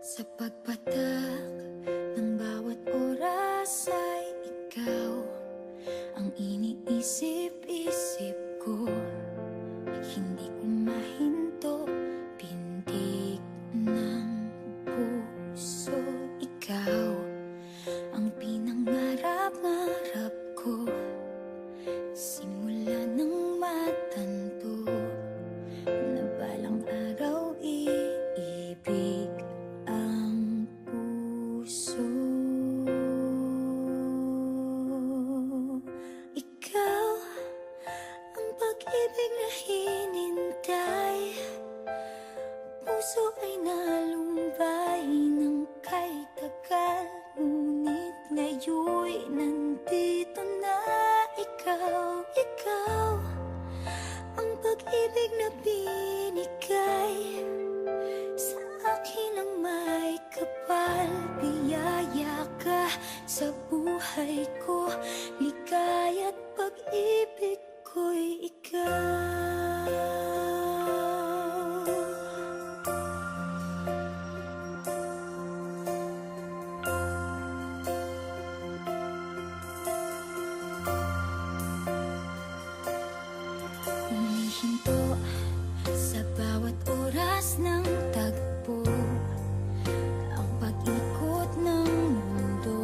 Sa pagpatak ng bawat oras ay ikaw ang iniisip-isip ko. Hindi ko mahinto, pintig ng puso. Ikaw ang pinangarap-ngarap ko, simula ng matanto na balang araw iibig ang puso. Ikaw ang pag-ibig na hinintay, puso ay nalumbay ng kay tagal, ngunit ngayon'y nandito na ikaw. Ikaw ang pag-ibig na binigay sa akin ang may kapal. Biyaya ka sa buhay ko, ligaya't pag-ibig ko'y ikaw. Humihinto sa bawat oras ng tagpo, ang pag-ikot ng mundo,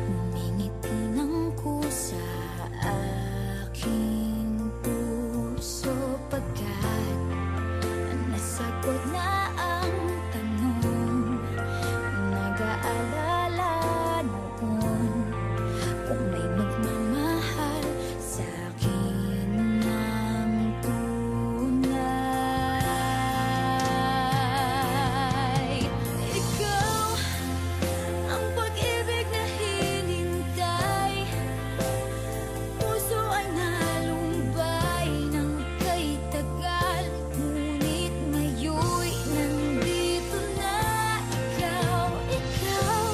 ngumingiti ng kusa aking puso. Pagkat nasagot na ang tanong, nag-aalala noon kung may magmamahal sa'kin ng tunay. Ikaw ang pag-ibig na hinintay, puso ay nalumbay ng kay tagal, ngunit ngayon'y nandito na ikaw. Ikaw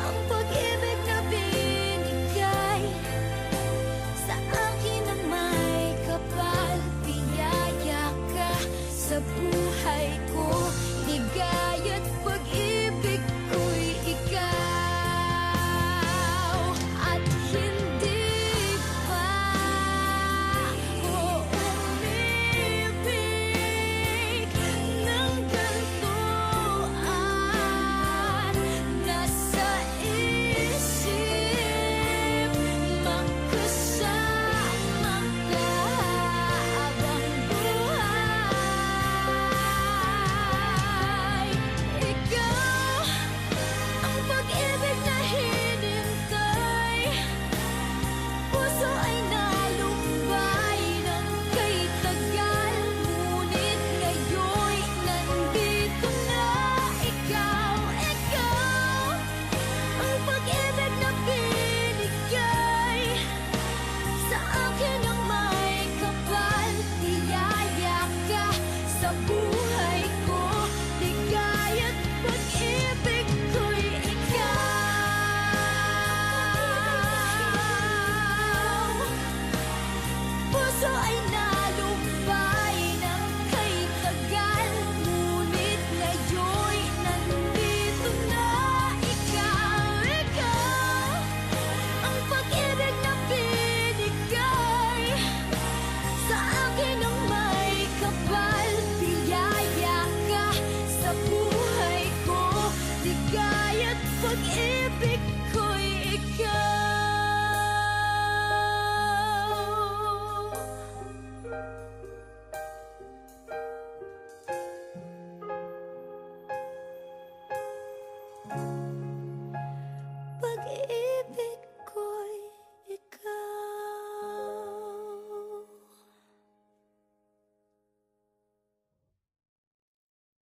ang pag-ibig na binigay sa akin ang may kapal. Biyaya ka sa buhay ko, ligaya't pag-ibig ko'y ikaw. At hindi pa ako umibig ng ganito at nasa isip magkasama ka habang buhay. Ikaw ang pag-ibig na hinintay, puso ay nalumbay ng kay tagal, ngunit ngayon'y nandito na ikaw. Ikaw ang pag-ibig na binigay sa akin ang may kapal. Biyaya ka sa buhay